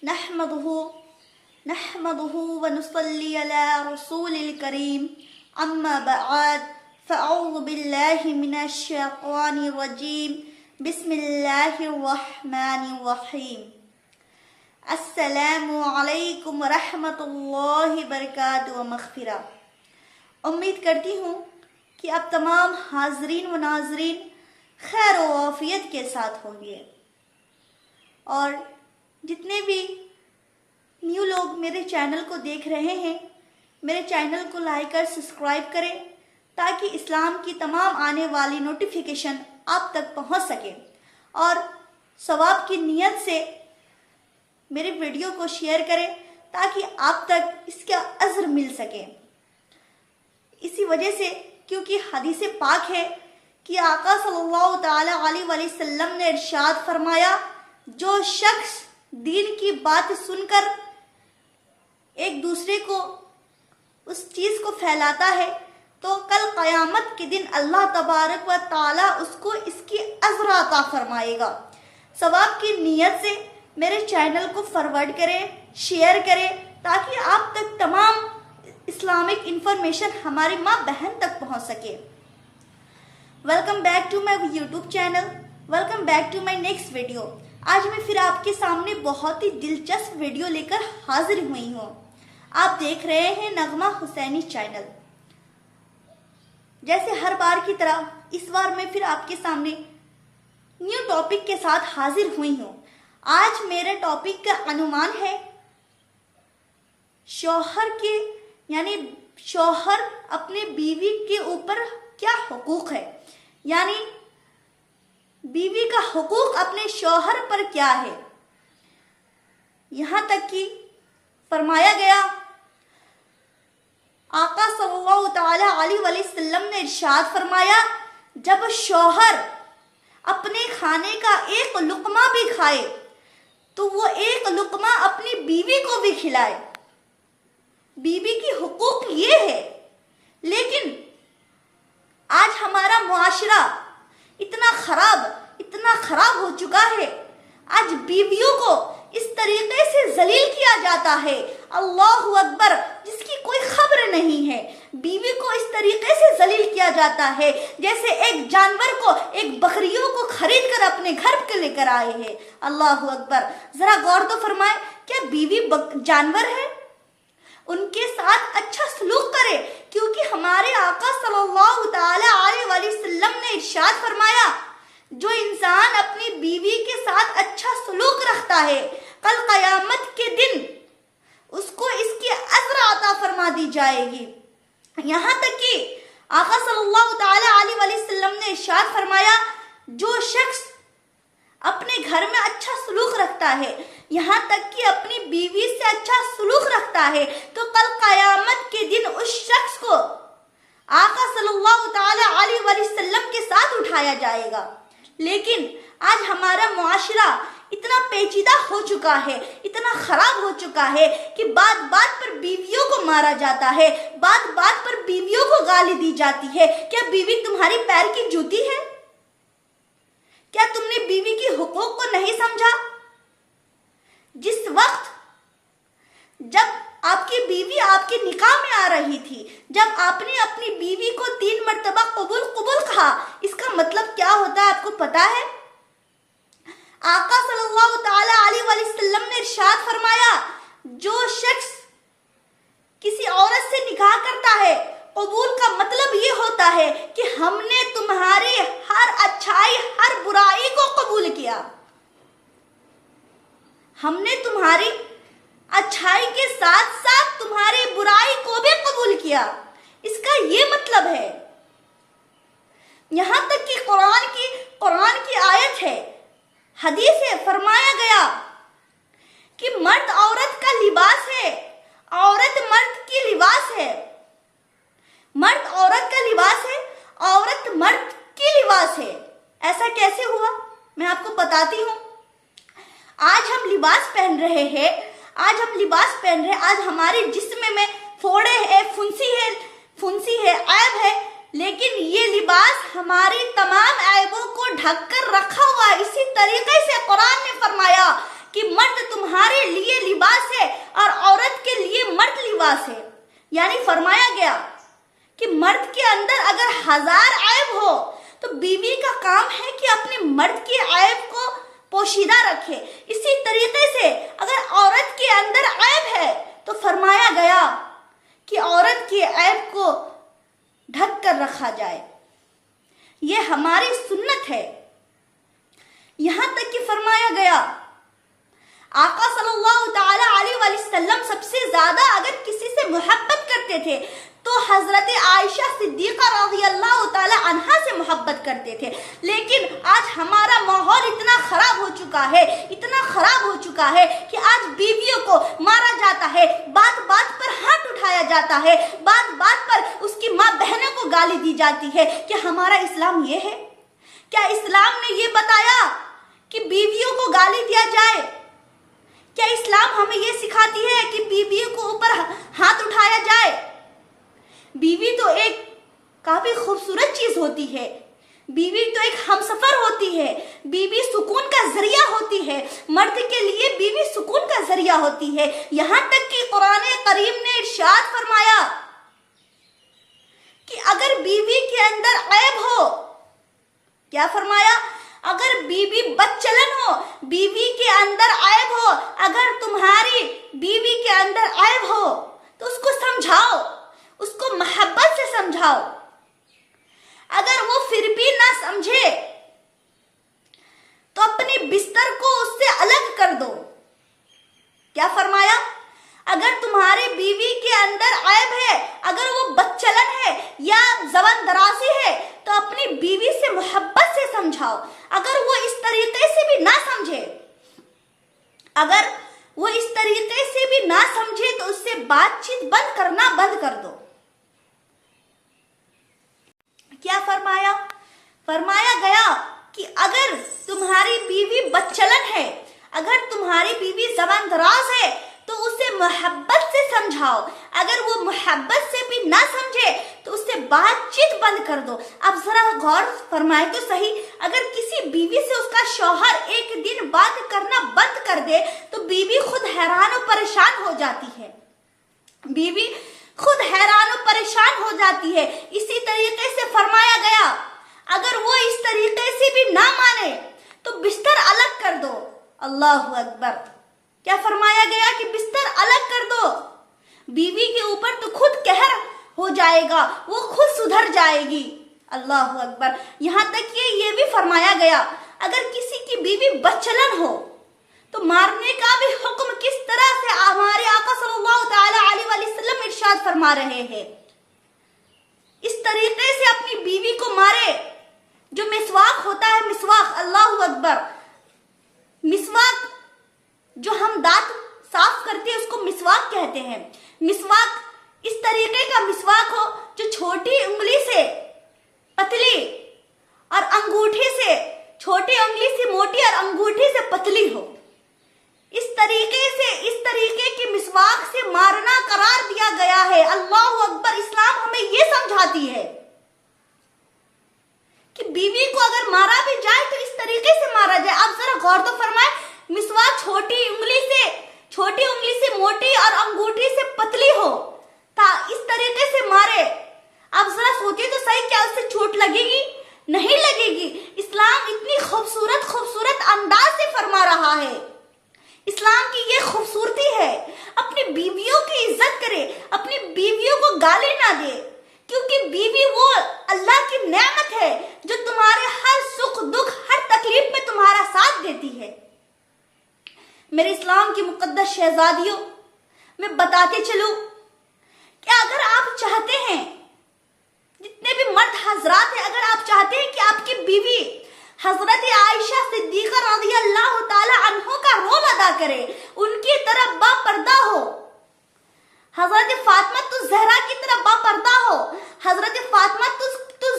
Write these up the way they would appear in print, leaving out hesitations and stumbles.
نحمده ونصلي على رسول الكريم أما بعد فأعوذ بالله من الشيطان الرجيم بسم الله الرحمن الرحيم السلام علیکم ورحمۃ اللہ وبرکاتہ ومغفرہ۔ امید کرتی ہوں کہ آپ تمام حاضرین و ناظرین خیر و عافیت کے ساتھ ہوں گے، اور جتنے بھی نیو لوگ میرے چینل کو دیکھ رہے ہیں میرے چینل کو لائک اور سبسکرائب کریں تاکہ اسلام کی تمام آنے والی نوٹیفیکیشن آپ تک پہنچ سکے، اور ثواب کی نیت سے میرے ویڈیو کو شیئر کریں تاکہ آپ تک اس کا اجر مل سکے۔ اسی وجہ سے کیونکہ حدیث پاک ہے کہ آقا صلی اللہ تعالی علیہ وسلم نے ارشاد فرمایا، جو شخص دین کی بات سن کر ایک دوسرے کو اس چیز کو پھیلاتا ہے تو کل قیامت کے دن اللہ تبارک و تعالی اس کو اس کی اجر عطا فرمائے گا۔ ثواب کی نیت سے میرے چینل کو فارورڈ کریں، شیئر کریں تاکہ آپ تک تمام اسلامک انفارمیشن ہماری ماں بہن تک پہنچ سکے۔ Welcome back to my YouTube channel, welcome back to my next video. آج میں پھر آپ کے سامنے بہت ہی دلچسپ ویڈیو لے کر حاضر ہوئی ہوں۔ آپ دیکھ رہے ہیں نغمہ حسینی چینل۔ جیسے ہر بار کی طرح اس بار میں پھر آپ کے سامنے نیو ٹاپک کے ساتھ حاضر ہوئی ہوں۔ آج میرے ٹاپک کا عنوان ہے شوہر اپنے بیوی کے اوپر کیا حقوق ہے، یعنی بیوی کا حقوق اپنے شوہر پر کیا ہے۔ یہاں تک کہ فرمایا گیا، آقا صلی اللہ تعالی علیہ وسلم نے ارشاد فرمایا، جب شوہر اپنے کھانے کا ایک لقمہ بھی کھائے تو وہ ایک لقمہ اپنی بیوی کو بھی کھلائے۔ بیوی کی حقوق یہ ہے، لیکن آج ہمارا معاشرہ اتنا خراب ہو چکا ہے۔ آج بیویوں کو اس طریقے سے ذلیل کیا جاتا ہے، اللہ اکبر، جس کی کوئی خبر نہیں ہے۔ بیوی کو اس طریقے سے ذلیل کیا جاتا ہے جیسے ایک جانور کو، ایک بکریوں کو خرید کر اپنے گھر کے لے کر آئے ہیں۔ اللہ اکبر، ذرا غور تو فرمائے، کیا بیوی جانور ہے؟ ان کے ساتھ اچھا سلوک کرے، کیونکہ ہمارے آقا صلی اللہ تعالی علیہ وسلم نے ارشاد فرمایا، جو انسان اپنی بیوی کے ساتھ اچھا سلوک رکھتا ہے کل قیامت کے دن اس کو اس کی اجر عطا فرما دی جائے گی۔ یہاں تک کہ آقا صلی اللہ تعالی علیہ وسلم نے ارشاد فرمایا، جو شخص اپنے گھر میں اچھا سلوک رکھتا ہے، یہاں تک کہ اپنی بیوی سے اچھا سلوک رکھتا ہے، تو کل قیامت کے دن اس شخص کو آقا صلی اللہ تعالی علیہ وسلم کے ساتھ اٹھایا جائے گا۔ لیکن آج ہمارا معاشرہ اتنا پیچیدہ ہو چکا ہے، اتنا خراب ہو چکا ہے کہ بات بات پر بیویوں کو مارا جاتا ہے، بات بات پر بیویوں کو گالی دی جاتی ہے۔ کیا بیوی تمہاری پیر کی جوتی ہے؟ کیا تم نے بیوی کی حقوق کو نہیں سمجھا؟ جس وقت جب آپ کی بیوی آپ کے نکاح میں آ رہی تھی، جب آپ نے اپنی بیوی کو 3 مرتبہ قبول کہا، اس کا مطلب کیا ہوتا ہے آپ کو پتا ہے؟ آقا صلی اللہ تعالی علیہ وسلم نے ارشاد فرمایا، جو شخص کسی عورت سے نکاح کرتا ہے، قبول کا مطلب یہ ہوتا ہے کہ ہم نے تمہاری ہر اچھائی، ہر برائی کو قبول کیا۔ ہم نے تمہاری اچھائی کے ساتھ ساتھ تمہاری برائی کو بھی قبول کیا، اس کا یہ مطلب ہے۔ یہاں تک کہ قرآن کی آیت ہے، حدیث ہے، فرمایا گیا کہ مرد عورت کا لباس ہے، عورت مرد کی لباس ہے۔ مرد عورت کا لباس ہے، عورت مرد کی لباس ہے۔ ایسا کیسے ہوا؟ میں آپ کو بتاتی ہوں۔ آج ہم لباس پہن رہے ہیں، آج ہمارے جسم میں پھوڑے ہیں، پھنسی ہے، عیب ہے، لیکن یہ لباس ہماری تمام عیبوں کو ڈھک کر رکھا ہوا ہے۔ اسی طریقے سے قرآن نے فرمایا کہ مرد تمہاری لیے لباس ہے اور عورت کے لیے مرد لباس ہے. یعنی فرمایا گیا کہ مرد کے اندر اگر 1000 عیب ہو تو بیوی کا کام ہے کہ اپنے مرد کے عیب کو پوشیدہ رکھے. اسی طریقے سے اگر عورت کے اندر عیب ہے تو فرمایا گیا کہ عورت کے عیب کو ڈھک کر رکھا جائے. یہ ہماری سنت ہے. یہاں تک کہ فرمایا گیا آقا صلی اللہ تعالی علیہ وسلم سب سے زیادہ اگر کسی سے محبت کرتے تھے تو حضرت عائشہ صدیقہ رضی اللہ تعالی عنہا سے محبت کرتے تھے. لیکن آج ہمارا ماحول اتنا خراب ہو چکا ہے کہ آج بیویوں کو مارا جاتا ہے, بات بات پر ہاتھ اٹھایا جاتا ہے, بات بات پر اس کی ماں بہنوں کو گالی دی جاتی ہے. کیا ہمارا اسلام یہ ہے؟ کیا اسلام نے یہ بتایا کہ بیویوں کو گالی دیا جائے؟ کیا اسلام ہمیں یہ سکھاتی ہے کہ بیویوں کو اوپر ہاتھ اٹھایا جائے؟ بیوی تو ایک کافی خوبصورت چیز ہوتی ہے. بیوی تو ایک ہمسفر ہوتی ہے. بیوی سکون کا ذریعہ ہوتی ہے. مرد کے لیے بیوی سکون کا ذریعہ ہوتی ہے. یہاں تک کہ قرآن کریم نے ارشاد فرمایا کہ اگر بیوی کے اندر عیب ہو, کیا فرمایا؟ اگر بیوی بدچلن ہو, بیوی کے اندر عیب ہو, اگر تمہاری بیوی کے اندر عیب ہو تو اس کو سمجھاؤ, اس کو محبت سے سمجھاؤ. اگر وہ پھر بھی نہ سمجھے تو اپنے بستر کو اس سے الگ کر دو. کیا فرمایا؟ اگر تمہاری بیوی کے اندر عیب ہے, اگر وہ بدچلن ہے یا زبان درازی ہے تو اپنی بیوی سے محبت سے سمجھاؤ. اگر وہ اس طریقے سے بھی نہ سمجھے تو اس سے بات چیت کرنا بند کر دو. کیا فرمایا؟ فرمایا گیا کہ اگر تمہاری بیوی بدچلن ہے, اگر تمہاری بیوی زبان دراز ہے تو اسے محبت سے سمجھاؤ. اگر وہ محبت سے بھی نہ سمجھے تو اس سے بات چیت بند کر دو. اب ذرا غور فرمائے تو صحیح, اگر کسی بیوی سے اس کا شوہر ایک دن بات کرنا بند کر دے تو بیوی خود حیران و پریشان ہو جاتی ہے. بیوی خود حیران و پریشان ہو جاتی ہے. اسی طریقے سے فرمایا گیا اگر وہ اس طریقے سے بھی نہ مانے تو بستر الگ کر دو. اللہ اکبر. کیا فرمایا گیا کہ بستر الگ کر دو. بیوی کے اوپر تو خود قہر ہو جائے گا, وہ خود سدھر جائے گی. اللہ اکبر. یہاں تک کہ یہ بھی فرمایا گیا اگر کسی کی بیوی بدچلن ہو تو مارنے کا بھی حکم کس طرح سے ہمارے آقا صلی اللہ تعالی علیہ وسلم ارشاد فرما رہے ہیں. اس طریقے سے اپنی بیوی کو مارے. جو مسواک ہوتا ہے, مسواک, اللہ اکبر, مسواک جو ہم دانت صاف کرتے ہیں اس کو مسواک کہتے ہیں. مسواک اس طریقے کا مسواک ہو جو چھوٹی انگلی سے پتلی اور انگوٹھی سے, چھوٹی انگلی سے موٹی اور انگوٹھی سے پتلی ہو. اس طریقے کی مسواک سے مارنا قرار دیا گیا ہے. اللہ اکبر. اسلام ہمیں یہ سمجھاتی ہے کہ بیوی کو اگر مارا بھی جائے تو اس طریقے سے مارا جائے. اب ذرا غور تو فرمائے, مسواک چھوٹی انگلی سے موٹی اور انگوٹھی سے پتلی ہو تا اس طریقے سے مارے. اب ذرا سوچے تو صحیح, کیا اس سے چوٹ لگے گی؟ نہیں لگے گی. اسلام اتنی خوبصورت انداز سے فرما رہا ہے. اسلام کی یہ خوبصورتی ہے. اپنی بیویوں کی عزت کرے, اپنی بیویوں کو گالی نہ دے, کیونکہ بیوی وہ اللہ کی نعمت ہے جو تمہارے ہر سکھ دکھ, ہر تکلیف میں تمہارا ساتھ دیتی ہے. میرے اسلام کی مقدس شہزادیوں, میں بتاتے چلوں کہ اگر آپ چاہتے ہیں, جتنے بھی مرد حضرات ہیں, اگر آپ چاہتے ہیں کہ آپ کی بیوی حضرت عائشہ صدیقہ رضی اللہ تعالی عنہ کا رول ادا کرے, ان کی طرح با پردہ ہو, حضرت فاطمہ زہرا کی طرح با پردہ ہو, حضرت فاطمہ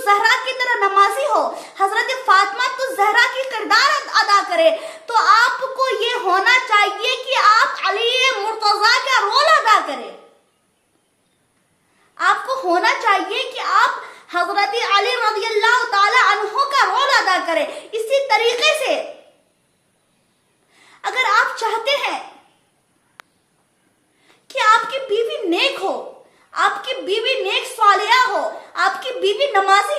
زہرا کی طرح نمازی ہو, حضرت فاطمہ زہرا کی کردار ادا کرے, تو آپ کو یہ ہونا چاہیے کہ آپ علی مرتضیٰ کا رول ادا کریں. آپ کو ہونا چاہیے کہ آپ حضرت علی رضی اللہ تعالی عنہ کا رول ادا کریں. اسی طریقے سے اگر آپ چاہتے ہیں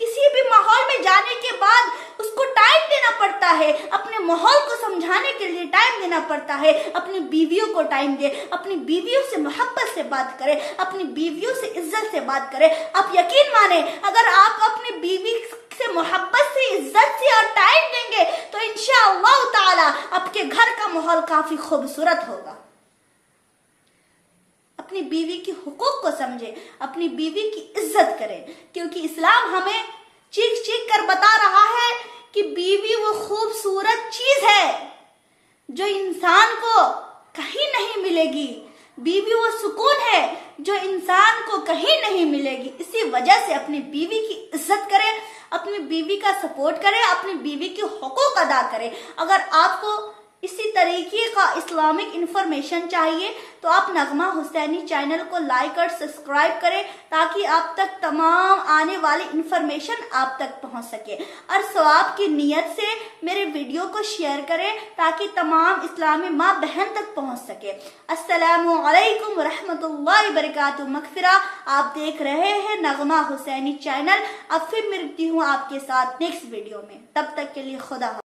کسی بھی ماحول میں جانے کے بعد اس کو ٹائم دینا پڑتا ہے، اپنے ماحول کو سمجھانے کے لیے ٹائم دینا پڑتا ہے۔ اپنی بیویوں کو ٹائم دے، اپنی بیویوں سے محبت سے بات کرے، اپنی بیویوں سے عزت سے بات کرے۔ آپ یقین مانیں، اگر آپ اپنی بیوی سے محبت سے، عزت سے اور ٹائم دیں گے تو انشاءاللہ تعالی آپ کے گھر کا ماحول کافی خوبصورت ہوگا۔ اپنی بیوی کے حقوق کو سمجھے، اپنی بیوی کی عزت کریں، کیونکہ اسلام ہمیں چیخ چیخ کر بتا رہا ہے کہ بیوی وہ خوبصورت چیز ہے جو انسان کو کہیں نہیں ملے گی، بیوی وہ سکون ہے جو انسان کو کہیں نہیں ملے گی۔ اسی وجہ سے اپنی بیوی کی عزت کریں، اپنی بیوی کا سپورٹ کریں، اپنی بیوی کے حقوق ادا کریں۔ اگر آپ کو اسی طریقے کا اسلامک انفارمیشن چاہیے تو آپ نغمہ حسینی چینل کو لائک اور سبسکرائب کریں تاکہ آپ تک تمام آنے والی انفارمیشن آپ تک پہنچ سکے، اور ثواب کی نیت سے میرے ویڈیو کو شیئر کریں تاکہ تمام اسلامی ماں بہن تک پہنچ سکے۔ السلام علیکم ورحمۃ اللہ وبرکاتہ۔ مغفرہ، آپ دیکھ رہے ہیں نغمہ حسینی چینل۔ اب پھر ملتی ہوں آپ کے ساتھ نیکسٹ ویڈیو میں، تب تک کے لیے خدا حافظ۔